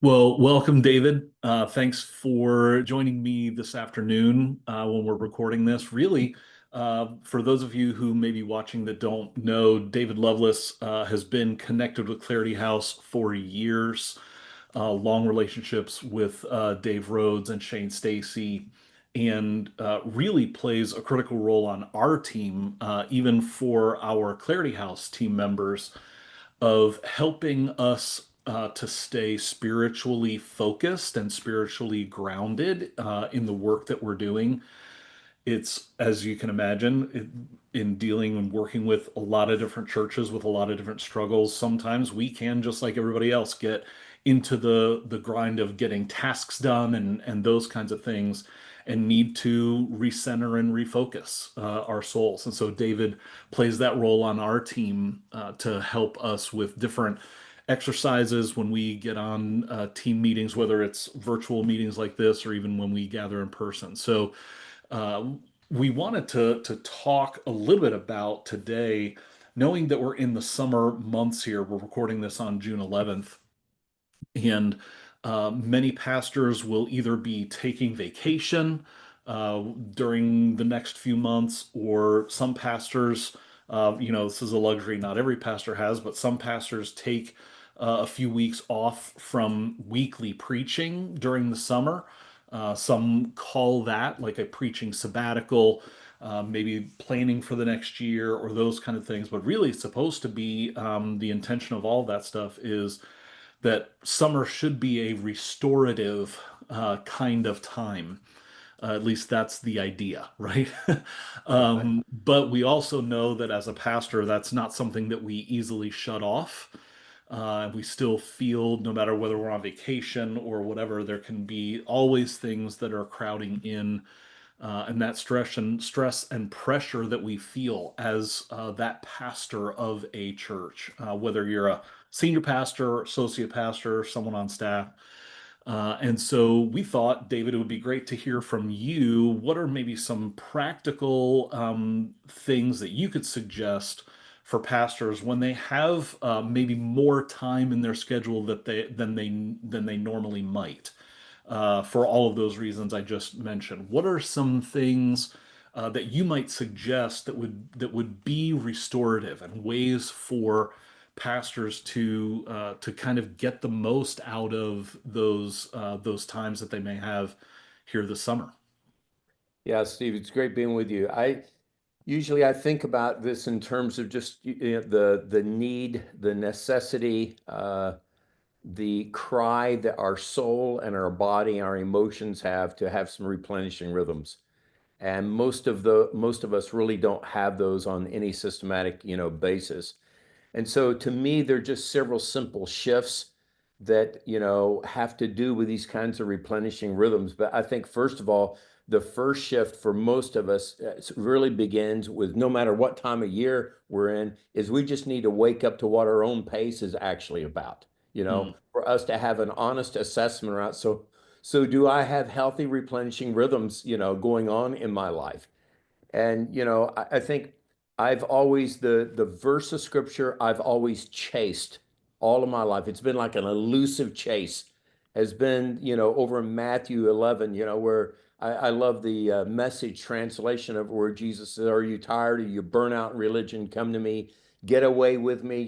Well, welcome, David. Thanks for joining me this afternoon when we're recording this. Really, for those of you who may be watching that don't know, David Lovelace has been connected with Clarity House for years, long relationships with Dave Rhodes and Shane Stacy, and really plays a critical role on our team, even for our Clarity House team members of helping us to stay spiritually focused and spiritually grounded in the work that we're doing. It's, as you can imagine, in dealing and working with a lot of different churches with a lot of different struggles, sometimes we can, just like everybody else, get into the grind of getting tasks done and those kinds of things and need to recenter and refocus our souls. And so David plays that role on our team to help us with different exercises when we get on team meetings, whether it's virtual meetings like this or even when we gather in person. So uh, we wanted to talk a little bit about today, knowing that we're in the summer months here. We're recording this on June 11th, and many pastors will either be taking vacation during the next few months, or some pastors, this is a luxury not every pastor has, but some pastors take a few weeks off from weekly preaching during the summer. Some call that like a preaching sabbatical, maybe planning for the next year or those kind of things. But really, it's supposed to be the intention of all that stuff is that summer should be a restorative kind of time. At least that's the idea, right? Okay. But we also know that as a pastor, that's not something that we easily shut off. We still feel, no matter whether we're on vacation or whatever, there can be always things that are crowding in, and that stress and pressure that we feel as that pastor of a church, whether you're a senior pastor, associate pastor, someone on staff. And so we thought, David, it would be great to hear from you. What are maybe some practical things that you could suggest for pastors when they have maybe more time in their schedule than they normally might? For all of those reasons I just mentioned, what are some things that you might suggest that would be restorative and ways for pastors to kind of get the most out of those times that they may have here this summer? Yeah, Steve, it's great being with you. I think about this in terms of just the need, the necessity, the cry that our soul and our body, our emotions have to have some replenishing rhythms. And most of us really don't have those on any systematic, basis. And so to me, they're just several simple shifts that, have to do with these kinds of replenishing rhythms. But I think, first of all, the first shift for most of us really begins with no matter what time of year we're in, is we just need to wake up to what our own pace is actually about, Hmm. for us to have an honest assessment around. So do I have healthy replenishing rhythms, going on in my life? And I think I've always the verse of scripture I've always chased all of my life. It's been like an elusive chase. Has been over in Matthew 11, where I love the message translation of where Jesus says, "Are you tired? Are you burnt out in religion? Come to me, get away with me,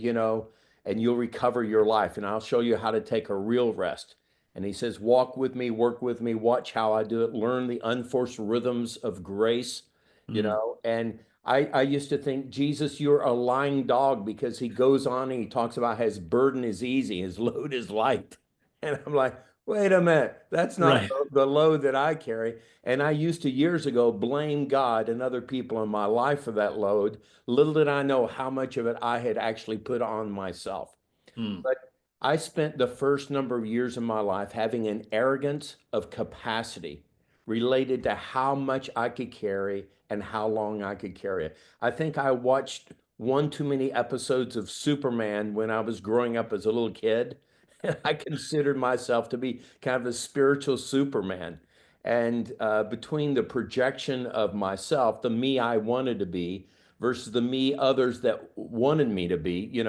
and you'll recover your life, and I'll show you how to take a real rest." And he says, "Walk with me, work with me, watch how I do it, learn the unforced rhythms of grace." And I used to think, Jesus, you're a lying dog, because he goes on and he talks about his burden is easy, his load is light. And I'm like, wait a minute, that's not Right. the load that I carry. And I used to years ago blame God and other people in my life for that load. Little did I know how much of it I had actually put on myself. Hmm. But I spent the first number of years of my life having an arrogance of capacity related to how much I could carry and how long I could carry it. I think I watched one too many episodes of Superman when I was growing up as a little kid. And I considered myself to be kind of a spiritual Superman. And between the projection of myself, the me I wanted to be, versus the me others that wanted me to be,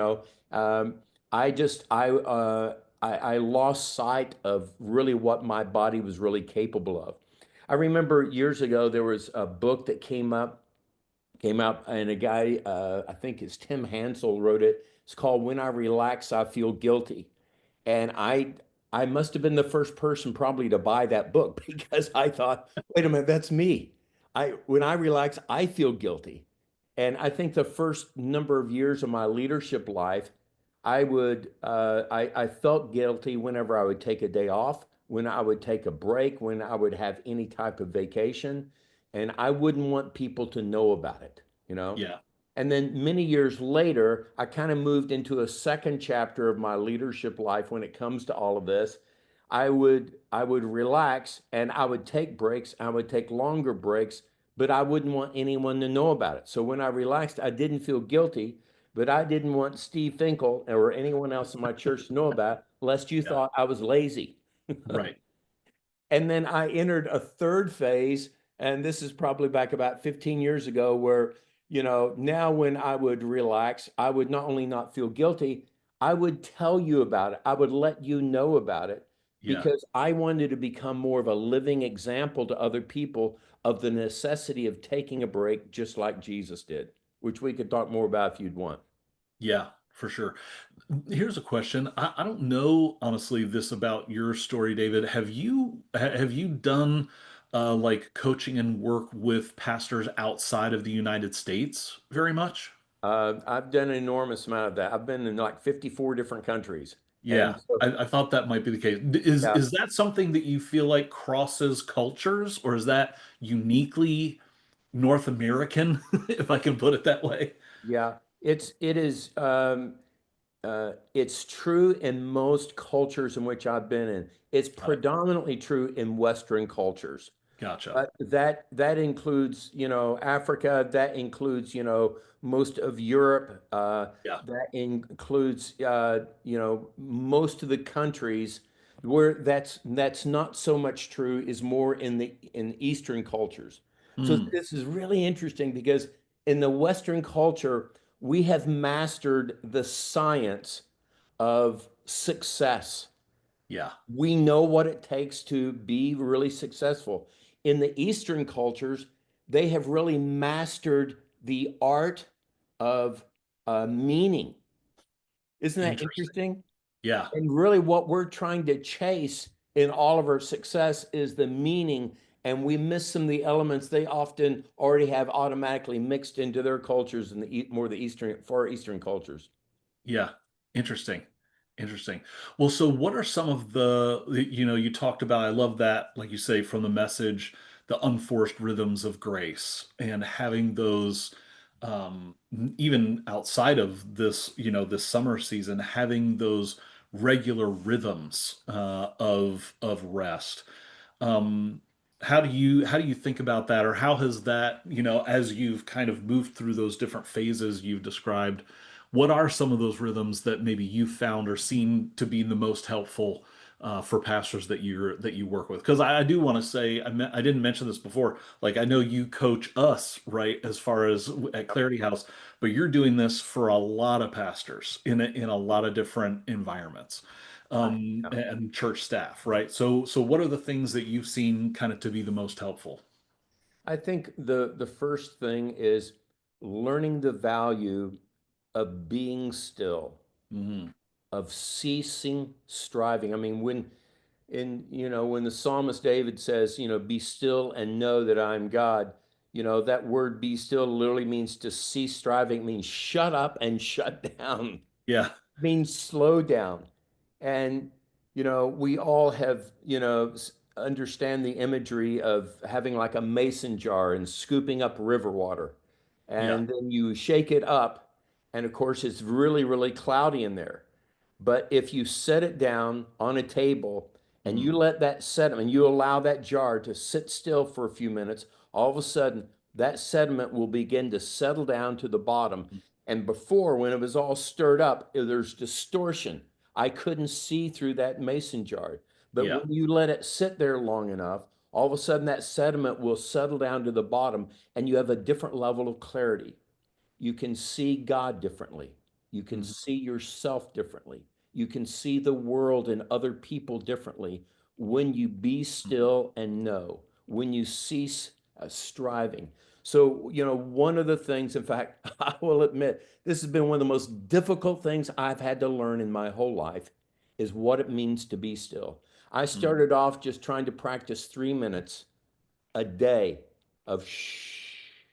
um, I just I lost sight of really what my body was really capable of. I remember years ago there was a book that came out, and a guy, I think it's Tim Hansel, wrote it. It's called "When I Relax, I Feel Guilty," and I must have been the first person probably to buy that book because I thought, wait a minute, that's me. I when I relax, I feel guilty. And I think the first number of years of my leadership life, I felt guilty whenever I would take a day off, when I would take a break, when I would have any type of vacation, and I wouldn't want people to know about it, you know? Yeah. And then many years later, I kind of moved into a second chapter of my leadership life when it comes to all of this. I would relax and I would take breaks. I would take longer breaks, but I wouldn't want anyone to know about it. So when I relaxed, I didn't feel guilty, but I didn't want Steve Finkel or anyone else in my church to know about it, lest you Yeah. thought I was lazy. Right. And then I entered a third phase, and this is probably back about 15 years ago, where, now when I would relax, I would not only not feel guilty, I would tell you about it. I would let you know about it Yeah. because I wanted to become more of a living example to other people of the necessity of taking a break, just like Jesus did, which we could talk more about if you'd want. Yeah, for sure. Here's a question. I don't know honestly this about your story, David. Have you done like coaching and work with pastors outside of the United States very much? I've done an enormous amount of that. I've been in like 54 different countries. And Yeah, so, I thought that might be the case. yeah. Is that something that you feel like crosses cultures, or is that uniquely North American, if I can put it that way? Yeah, it's true in most cultures in which I've been in. It's Got it. predominantly true in Western cultures. Gotcha. But that includes, Africa, that includes, most of Europe, Yeah. that includes, most of the countries where that's not so much true is more in Eastern cultures. So Mm, this is really interesting because in the Western culture, we have mastered the science of success. yeah. We know what it takes to be really successful. In the Eastern cultures, they have really mastered the art of meaning. Isn't that Interesting. interesting? Yeah. And really, what we're trying to chase in all of our success is the meaning, and we miss some of the elements they often already have automatically mixed into their cultures and more the Eastern, far Eastern cultures. Yeah, interesting. Interesting. Well, so what are some of you talked about, I love that, like you say, from the message, the unforced rhythms of grace and having those, even outside of this, this summer season, having those regular rhythms, of rest. Um, how do you think about that, or how has that, as you've kind of moved through those different phases you've described, what are some of those rhythms that maybe you found or seen to be the most helpful for pastors that you work with? Because I do want to say I didn't mention this before. Like I know you coach us, right, as far as at Clarity House, but you're doing this for a lot of pastors in a lot of different environments, Yeah. and church staff, right? So what are the things that you've seen kind of to be the most helpful? I think the first thing is learning the value of being still, Hmm. of ceasing striving. I mean, when the psalmist David says, be still and know that I'm God, that word be still literally means to cease striving. It means shut up and shut down, Yeah. means slow down. And, we all have, understand the imagery of having like a mason jar and scooping up river water. Yeah. And then you shake it up. And of course, it's really, really cloudy in there. But if you set it down on a table and you Mm. let that sediment, you allow that jar to sit still for a few minutes, all of a sudden that sediment will begin to settle down to the bottom. And before, when it was all stirred up, there's distortion. I couldn't see through that mason jar. But Yeah. when you let it sit there long enough, all of a sudden that sediment will settle down to the bottom and you have a different level of clarity. You can see God differently. You can Mhm. see yourself differently. You can see the world and other people differently when you be still and know, when you cease striving. So, one of the things, in fact, I will admit, this has been one of the most difficult things I've had to learn in my whole life is what it means to be still. I Mm. started off just trying to practice 3 minutes a day of shh,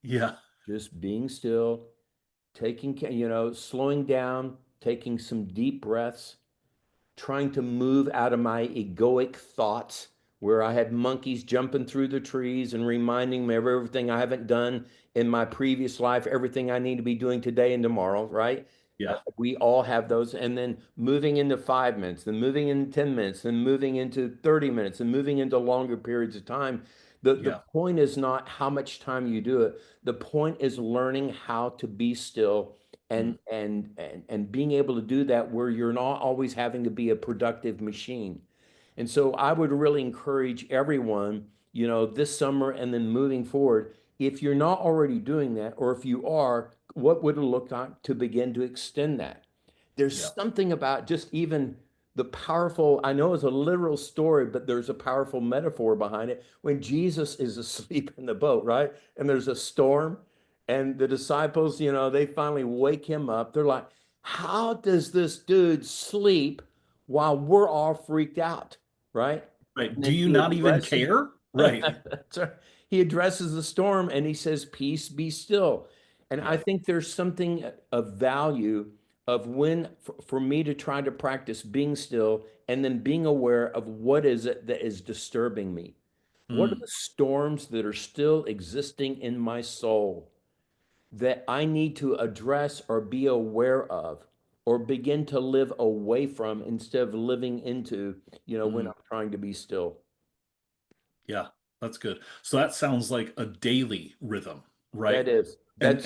Yeah. just being still, slowing down, taking some deep breaths, trying to move out of my egoic thoughts where I had monkeys jumping through the trees and reminding me of everything I haven't done in my previous life, everything I need to be doing today and tomorrow, right? Yeah. We all have those. And then moving into 5 minutes, then moving into 10 minutes, then moving into 30 minutes, and moving into longer periods of time. The Yeah. point is not how much time you do it. The point is learning how to be still Mm. and being able to do that where you're not always having to be a productive machine. And so I would really encourage everyone, this summer and then moving forward, if you're not already doing that, or if you are, what would it look like to begin to extend that? There's Yeah. something about just even the powerful, I know it's a literal story, but there's a powerful metaphor behind it. When Jesus is asleep in the boat, right? And there's a storm, and the disciples, they finally wake him up. They're like, how does this dude sleep while we're all freaked out? Right? Right. And Do then you he not even addresses care? Right. he addresses the storm and he says, "Peace, be still." And I Yeah. think there's something of value of when for me to try to practice being still and then being aware of what is it that is disturbing me. What are Mm. the storms that are still existing in my soul that I need to address or be aware of or begin to live away from instead of living into, when Mm. I'm trying to be still? Yeah. That's good. So that sounds like a daily rhythm, right? That's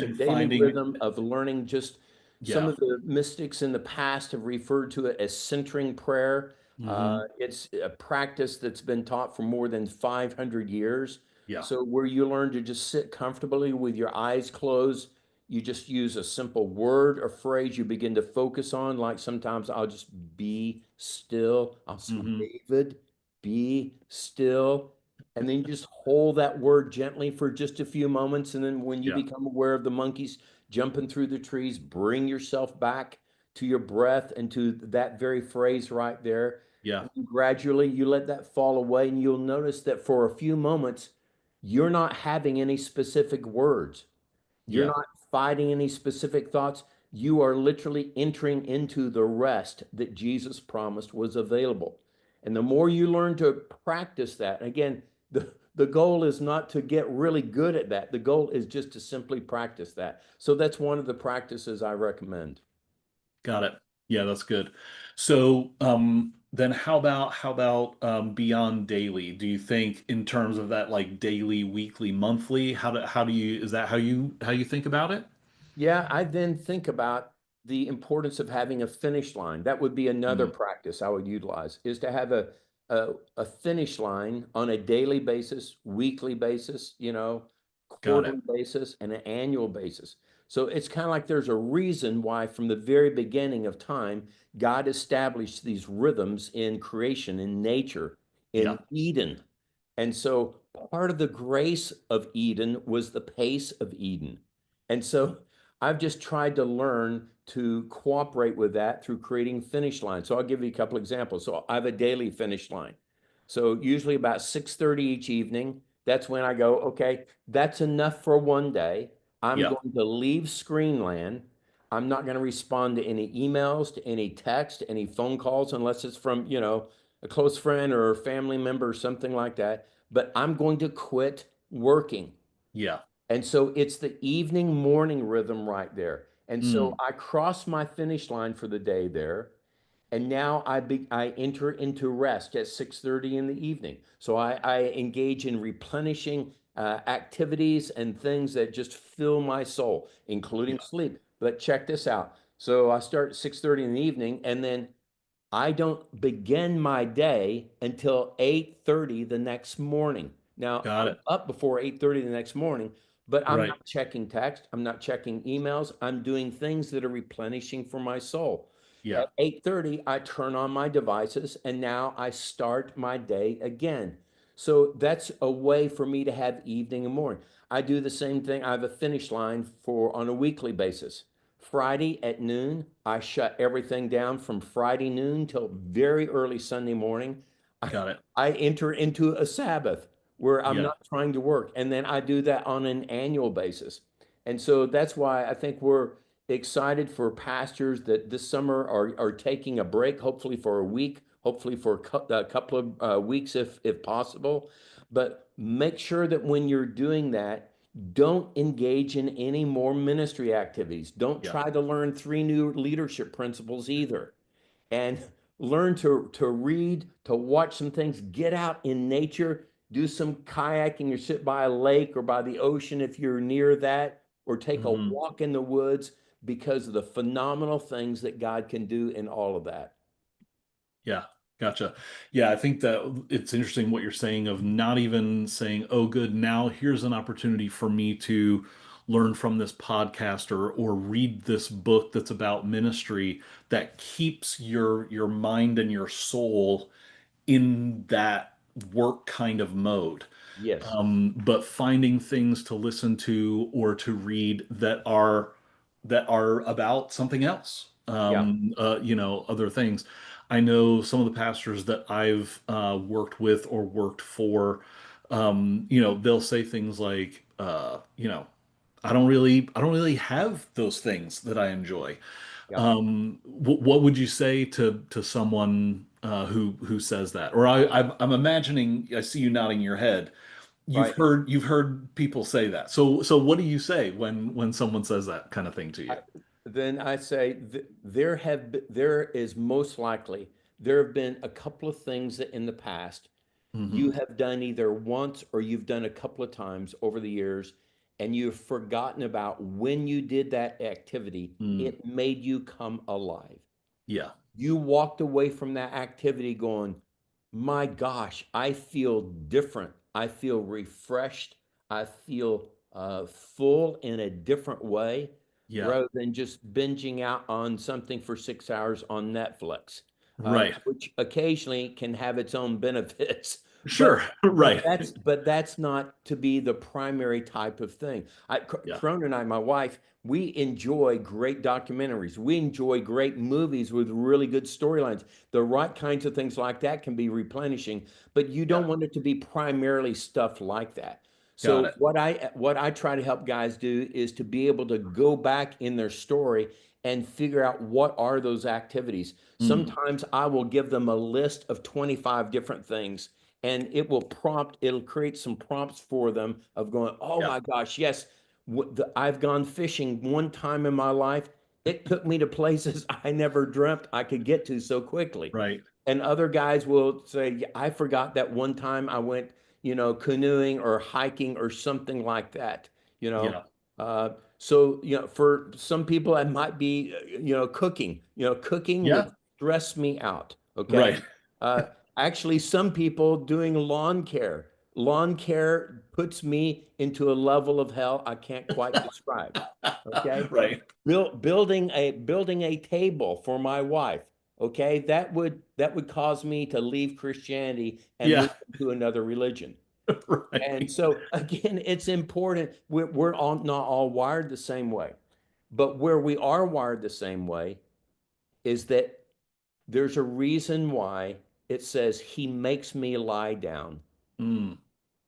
a And daily finding, rhythm of learning. Just some yeah. of the mystics in the past have referred to it as centering prayer. Hmm. It's a practice that's been taught for more than 500 years. Yeah. So where you learn to just sit comfortably with your eyes closed, you just use a simple word or phrase you begin to focus on. Like sometimes I'll just be still. I'll say, Hmm. David, be still. And then you just hold that word gently for just a few moments. And then when you Yeah. become aware of the monkeys jumping through the trees, bring yourself back to your breath and to that very phrase right there. Yeah. And then gradually you let that fall away. And you'll notice that for a few moments, you're not having any specific words. You're Yeah. not fighting any specific thoughts. You are literally entering into the rest that Jesus promised was available. And the more you learn to practice that, again, the goal is not to get really good at that. The goal is just to simply practice that. So that's one of the practices I recommend. Got it. Yeah, that's good. So, then how about beyond daily? Do you think in terms of that like daily, weekly, monthly? How do you is that how you think about it? Yeah, I then think about the importance of having a finish line. That would be another Mm. practice I would utilize, is to have a finish line on a daily basis, weekly basis, Got it. quarterly basis, and an annual basis. So it's kind of like there's a reason why from the very beginning of time, God established these rhythms in creation, in nature, in Yeah. Eden. And so part of the grace of Eden was the pace of Eden. And so I've just tried to learn to cooperate with that through creating finish lines. So I'll give you a couple examples. So I have a daily finish line. So usually about 6:30 each evening, that's when I go, okay, that's enough for one day. I'm Yeah. going to leave Screenland. I'm not going to respond to any emails, to any text, any phone calls, unless it's from, a close friend or a family member or something like that. But I'm going to quit working. Yeah. And so it's the evening morning rhythm right there. And so Mm. I cross my finish line for the day there. And now I enter into rest at 6:30 in the evening. So I engage in replenishing activities and things that just fill my soul, including Yeah. sleep. But check this out. So I start at 6:30 in the evening, and then I don't begin my day until 8:30 the next morning. Now, Got I'm it. up before 8:30 the next morning, but I'm Right. not checking text, I'm not checking emails, I'm doing things that are replenishing for my soul. Yeah. At 8:30, I turn on my devices and now I start my day again. So that's a way for me to have evening and morning. I do the same thing. I have a finish line for on a weekly basis. Friday at noon, I shut everything down from Friday noon till very early Sunday morning. I, Got it. I enter into a Sabbath where I'm Yeah. not trying to work. And then I do that on an annual basis. And so that's why I think we're excited for pastors that this summer are taking a break, hopefully for a week, hopefully for a couple of weeks if possible. But make sure that when you're doing that, don't engage in any more ministry activities. Don't Yeah. try to learn three new leadership principles either. And learn to read, to watch some things, get out in nature, do some kayaking or sit by a lake or by the ocean if you're near that, or take a Hmm. walk in the woods because of the phenomenal things that God can do in all of that. Yeah. Gotcha. Yeah, I think that it's interesting what you're saying of not even saying, oh, good, now here's an opportunity for me to learn from this podcast or read this book that's about ministry that keeps your mind and your soul in that work kind of mode. Yes. But finding things to listen to or to read that are about something else, Yeah. other things. I know some of the pastors that I've worked with or worked for, they'll say things like, I don't really have those things that I enjoy. Yeah. What would you say to someone who says that? Or I'm imagining, I see you nodding your head. Right. You've heard people say that. So what do you say when someone says that kind of thing to I, you? then I say there is most likely there have been a couple of things that in the past Hmm. you have done either once or you've done a couple of times over the years, and you've forgotten about when you did that activity, Mm, it made you come alive. yeah, You walked away from that activity going, my gosh, I feel different. I feel refreshed. I feel full in a different way yeah, rather than just binging out on something for 6 hours on Netflix, right. which occasionally can have its own benefits. But Sure, right. that's not to be the primary type of thing. Yeah. Crone and I, my wife, we enjoy great documentaries. We enjoy great movies with really good storylines. The right kinds of things like that can be replenishing, but you Yeah. don't want it to be primarily stuff like that. Got So it. what I try to help guys do is to be able to go back in their story and figure out what are those activities. Mm, Sometimes I will give them a list of 25 different things and it'll create some prompts for them of going, oh yeah. my gosh, yes, I've gone fishing one time in my life. It took me to places I never dreamt I could get to so quickly. Right. And other guys will say, "Yeah, I forgot that one time I went, canoeing or hiking or something like that, you know. Yeah. So, for some people, that might be, cooking. Cooking Yeah. would stress me out. Okay. Right. Uh, Actually, some people doing lawn care. Lawn care puts me into a level of hell I can't quite describe. Okay. Right. Building a table for my wife. Okay, that would cause me to leave Christianity and Yeah. move into another religion. And Right. so again, it's important. We're all not all wired the same way, but where we are wired the same way is that there's a reason why it says he makes me lie down. Mm,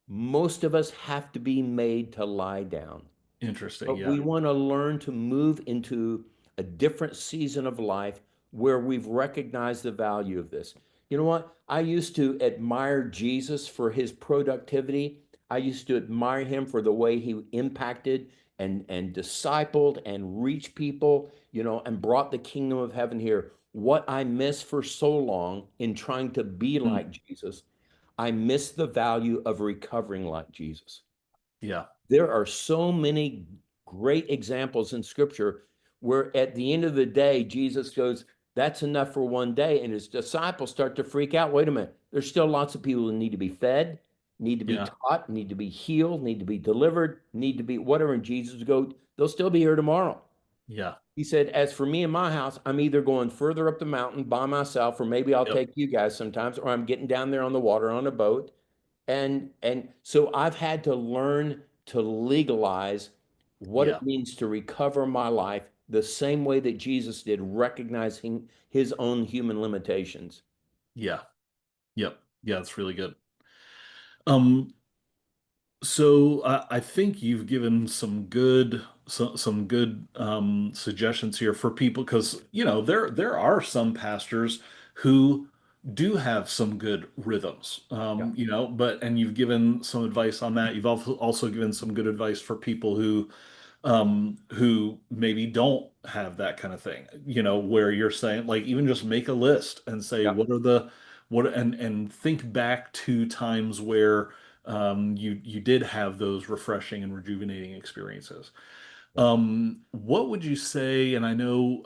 Most of us have to be made to lie down. interesting. But Yeah. we want to learn to move into a different season of life where we've recognized the value of this. You know what? I used to admire Jesus for his productivity. I used to admire him for the way he impacted and discipled and reached people, and brought the kingdom of heaven here. What I missed for so long in trying to be Mm, like Jesus, I missed the value of recovering like Jesus. yeah. There are so many great examples in scripture where at the end of the day, Jesus goes, that's enough for one day. And his disciples start to freak out. Wait a minute. There's still lots of people who need to be fed, need to be Yeah. taught, need to be healed, need to be delivered, need to be whatever. And Jesus go, they'll still be here tomorrow. Yeah. He said, as for me and my house, I'm either going further up the mountain by myself, or maybe I'll Yep. take you guys sometimes, or I'm getting down there on the water on a boat. And so I've had to learn to legalize what Yeah. it means to recover my life the same way that Jesus did, recognizing his own human limitations. Yeah. Yep. Yeah, it's really good. Um, So I think you've given some good suggestions here for people because there are some pastors who do have some good rhythms, Yeah. but and you've given some advice on that. You've also given some good advice for people who maybe don't have that kind of thing, where you're saying like even just make a list and say Yeah. what are the what and think back to times where you did have those refreshing and rejuvenating experiences. Yeah. What would you say? And I know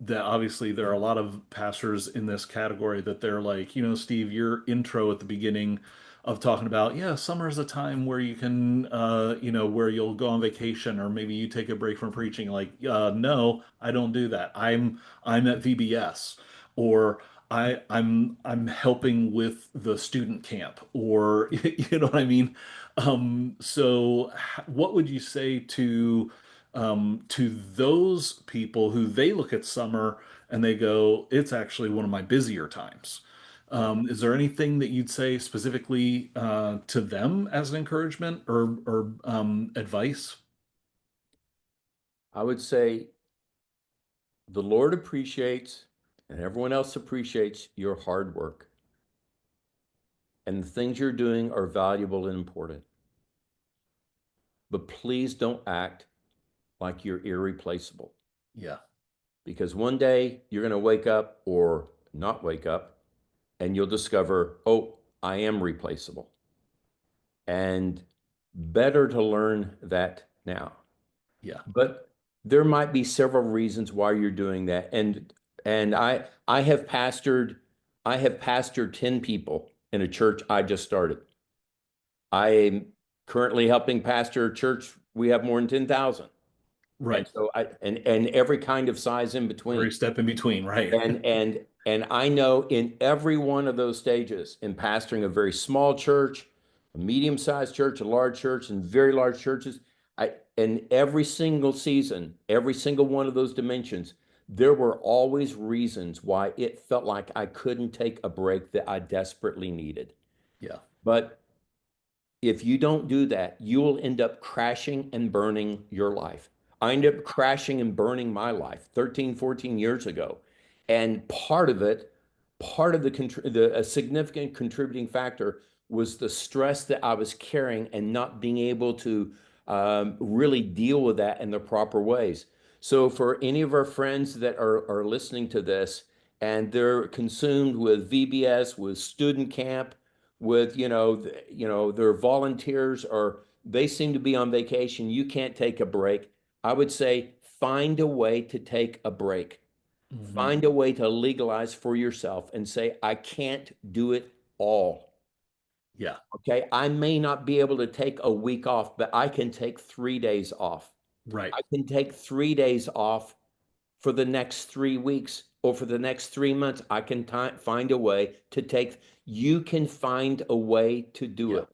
that obviously there are a lot of pastors in this category that they're like, Steve, your intro at the beginning of talking about, yeah, summer is a time where you can, where you'll go on vacation or maybe you take a break from preaching. Like, no, I don't do that. I'm at VBS or I'm helping with the student camp or you know what I mean? What would you say to those people who they look at summer and they go, it's actually one of my busier times? Yeah. Is there anything that you'd say specifically to them as an encouragement or advice? I would say the Lord appreciates and everyone else appreciates your hard work, and the things you're doing are valuable and important. But please don't act like you're irreplaceable, Yeah, because one day you're going to wake up or not wake up and you'll discover, oh, I am replaceable. And better to learn that now. yeah, But there might be several reasons why you're doing that. And I have pastored 10 people in a church I just started. I am currently helping pastor a church. We have more than 10,000. And right. so and every kind of size in between. Every step in between, right? And I know in every one of those stages, in pastoring a very small church, a medium-sized church, a large church, and very large churches, in every single season, every single one of those dimensions, there were always reasons why it felt like I couldn't take a break that I desperately needed. Yeah. But if you don't do that, you will end up crashing and burning your life. I ended up crashing and burning my life 13, 14 years ago. And part of the a significant contributing factor was the stress that I was carrying and not being able to really deal with that in the proper ways. So for any of our friends that are listening to this and they're consumed with VBS, with student camp, with their volunteers, or they seem to be on vacation, you can't take a break. I would say find a way to take a break. Hmm. Find a way to legalize for yourself and say, I can't do it all. Yeah. Okay, I may not be able to take a week off, but I can take 3 days off. Right. I can take 3 days off for the next 3 weeks or for the next 3 months. I can find a way to take, you can find a way to do Yeah. it.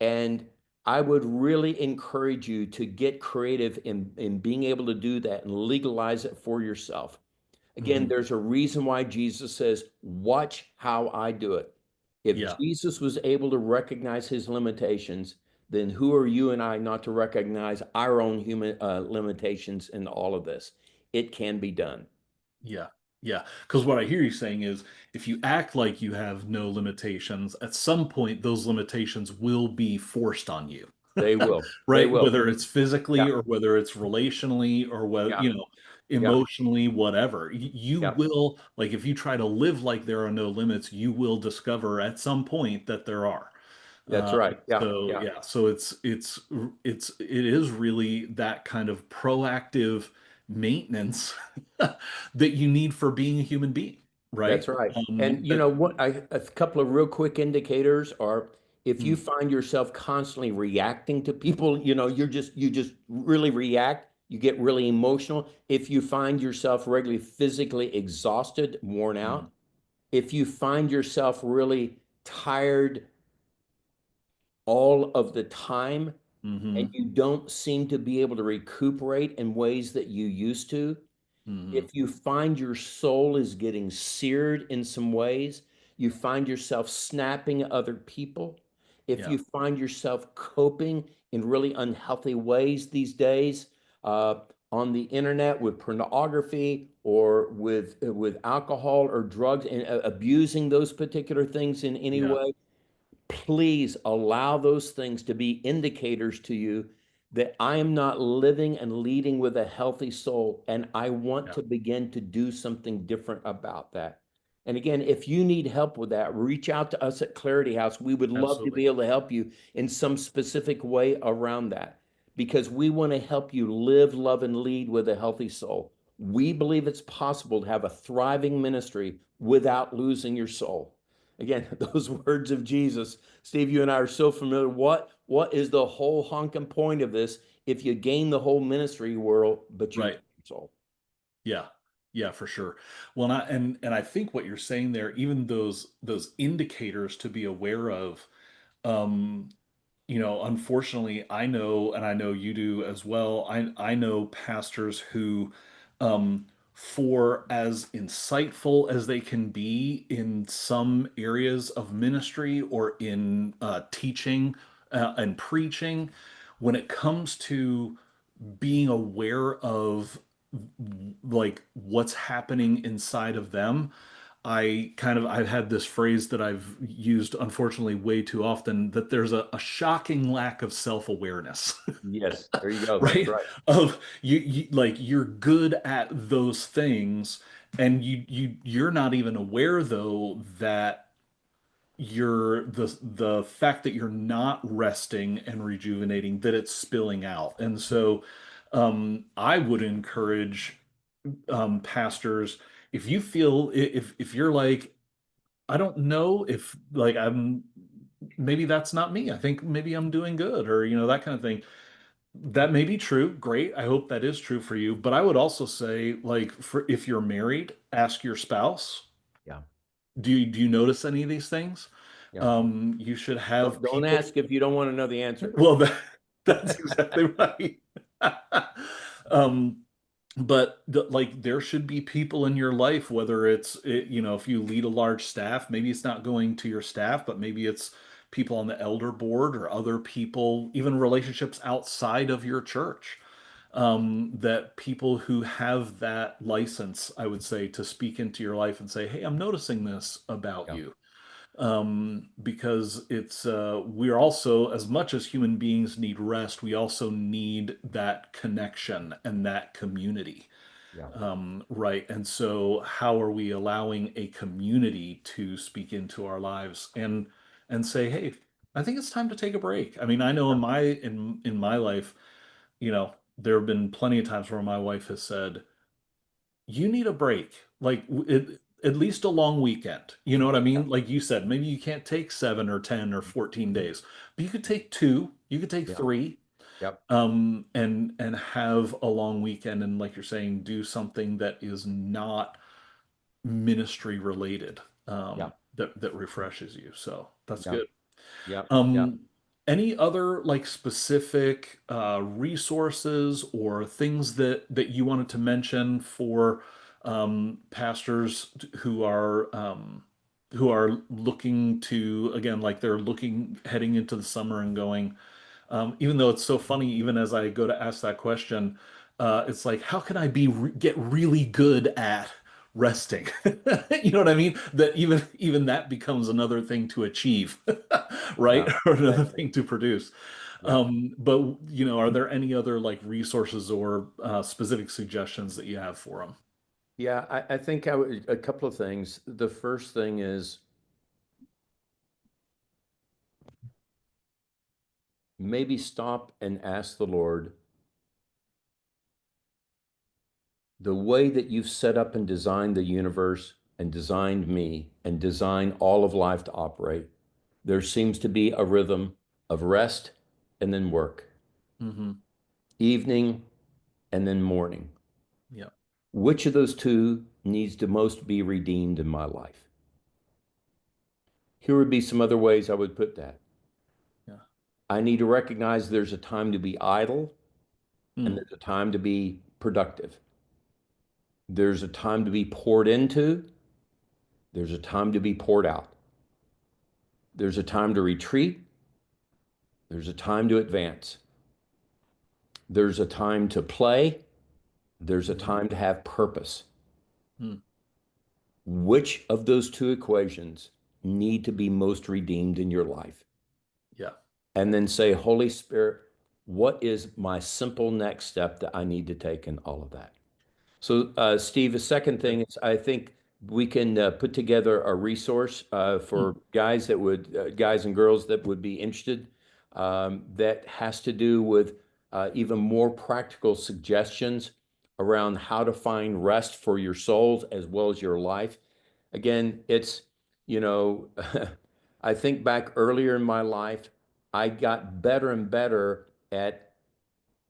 And I would really encourage you to get creative in being able to do that and legalize it for yourself. Again, Hmm. there's a reason why Jesus says, watch how I do it. If Yeah. Jesus was able to recognize his limitations, then who are you and I not to recognize our own human limitations in all of this? It can be done. Yeah. Yeah. Because what I hear you saying is if you act like you have no limitations, at some point those limitations will be forced on you. They will. They Right? will. Whether it's physically Yeah. or whether it's relationally or whether, Yeah. Yeah. emotionally, whatever. You Yeah. will, like, if you try to live like there are no limits, you will discover at some point that there are. That's right. Yeah. So Yeah. yeah, so it is really that kind of proactive maintenance that you need for being a human being, That's right? right. And you know what? A couple of real quick indicators are, if you Mm, find yourself constantly reacting to people, you just really react, you get really emotional, if you find yourself regularly physically exhausted, worn Mm-hmm. out, if you find yourself really tired all of the time and Mm-hmm. you don't seem to be able to recuperate in ways that you used to, Mm-hmm. if you find your soul is getting seared in some ways, you find yourself snapping at other people, if Yeah. you find yourself coping in really unhealthy ways these days, uh, on the internet with pornography or with alcohol or drugs and abusing those particular things in any Yeah. way, please allow those things to be indicators to you that I am not living and leading with a healthy soul. And I want Yeah. to begin to do something different about that. And again, if you need help with that, reach out to us at Clarity House. We would love to Absolutely. be able to help you in some specific way around that because we want to help you live, love, and lead with a healthy soul. We believe it's possible to have a thriving ministry without losing your soul. Again, those words of Jesus, Steve, you and I are so familiar. What is the whole honking point of this? If you gain the whole ministry world, but you lose Right. your soul. Yeah. Yeah, for sure. Well, and I think what you're saying there, even those indicators to be aware of, um, unfortunately, I know, and I know you do as well. I know pastors who, for as insightful as they can be in some areas of ministry or in teaching and preaching, when it comes to being aware of like what's happening inside of them, I've had this phrase that I've used unfortunately way too often, that there's a shocking lack of self-awareness. Yes, there you go. That's Right? right. Of you like you're good at those things, and you're not even aware though that the fact that you're not resting and rejuvenating, that it's spilling out. And so I would encourage pastors, if you feel, if you're like, I don't know if like I'm, maybe that's not me. I think maybe I'm doing good, or that kind of thing. That may be true. Great. I hope that is true for you. But I would also say, like, for if you're married, ask your spouse, Yeah, do you notice any of these things? yeah. You should have Don't people. ask if you don't want to know the answer. Well, that's exactly right. Um, but like there should be people in your life, whether if you lead a large staff, maybe it's not going to your staff, but maybe it's people on the elder board or other people, even relationships outside of your church. That people who have that license, I would say, to speak into your life and say, "Hey, I'm noticing this about Yeah, you." Because we're also, as much as human beings need rest, we also need that connection and that community. yeah, Right. And so how are we allowing a community to speak into our lives and say, hey, I think it's time to take a break. I mean, I know yeah, in my life, there have been plenty of times where my wife has said, you need a break, like at least a long weekend. You know what I yeah, mean? Like you said, maybe you can't take 7 or 10 or 14 days, but you could take two, you could take yeah, three, yeah, and have a long weekend, and like you're saying, do something that is not ministry related, yeah, that refreshes you. So that's yeah, good. yeah, yeah. Um, any other like specific resources or things that you wanted to mention for pastors who are looking to, again, like they're looking heading into the summer and going, even though it's so funny, even as I go to ask that question, it's like, how can I get really good at resting? You know what I mean? That even that becomes another thing to achieve, right? Yeah, Or another exactly. thing to produce. Yeah. But are there any other like resources or specific suggestions that you have for them? Yeah, I think a couple of things. The first thing is maybe stop and ask the Lord, the way that you've set up and designed the universe and designed me and designed all of life to operate, there seems to be a rhythm of rest and then work, Hmm. evening, and then mourning. Yeah. Which of those two needs to most be redeemed in my life? Here would be some other ways I would put that. Yeah. I need to recognize there's a time to be idle and Mm. there's a time to be productive. There's a time to be poured into, there's a time to be poured out. There's a time to retreat, there's a time to advance. There's a time to play, there's a Mhm. time to have purpose. Mm. Which of those two equations need to be most redeemed in your life? Yeah. And then say, Holy Spirit, what is my simple next step that I need to take in all of that? So, Steve, the second Good. thing is I think we can put together a resource Mm. for guys and girls that would be interested, that has to do with even more practical suggestions around how to find rest for your souls as well as your life. Again, it's, you know, I think back earlier in my life, I got better and better at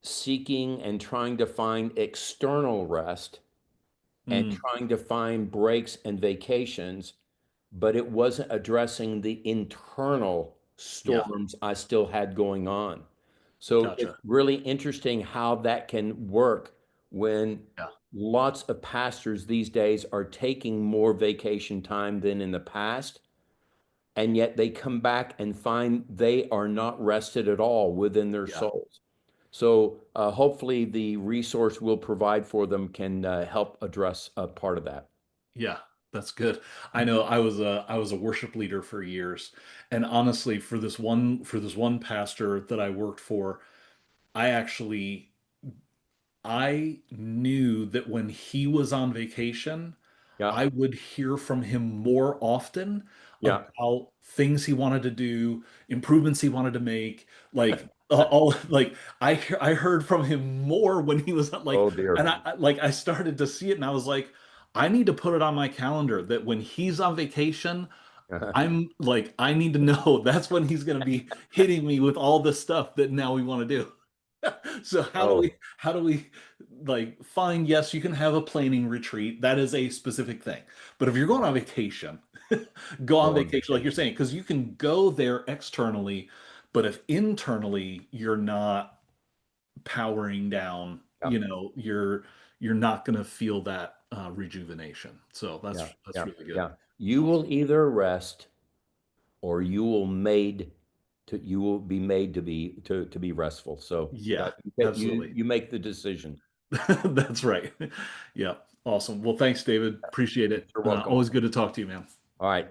seeking and trying to find external rest and Mm. trying to find breaks and vacations, but it wasn't addressing the internal Yeah. storms I still had going on. So it's Gotcha. really interesting how that can work when Yeah. lots of pastors these days are taking more vacation time than in the past, and yet they come back and find they are not rested at all within their Yeah. souls. So hopefully the resource we'll provide for them can help address a part of that. Yeah. That's good. I know I was a worship leader for years, and honestly, for this one pastor that I worked for, I actually I knew that when he was on vacation, Yeah, I would hear from him more often yeah. about things he wanted to do, improvements he wanted to make, like all like I heard from him more when he was like, Oh dear. and like I started to see it and I was like, I need to put it on my calendar that when he's on vacation, I'm like, I need to know that's when he's going to be hitting me with all the stuff that now we want to do. So Oh, how do we like find, yes, you can have a planning retreat. That is a specific thing. But if you're going on vacation, go on go on vacation like you're vacation. saying, because you can go there externally, but if internally you're not powering down, Yeah, you're not going to feel that rejuvenation. So yeah, that's yeah, really good. yeah. You will Awesome. either rest or you will be made to be restful. So Yeah, you absolutely. you make the decision. That's right. Yeah. Awesome. Well, thanks, David. Appreciate it. You're welcome. Always good to talk to you, man. All right.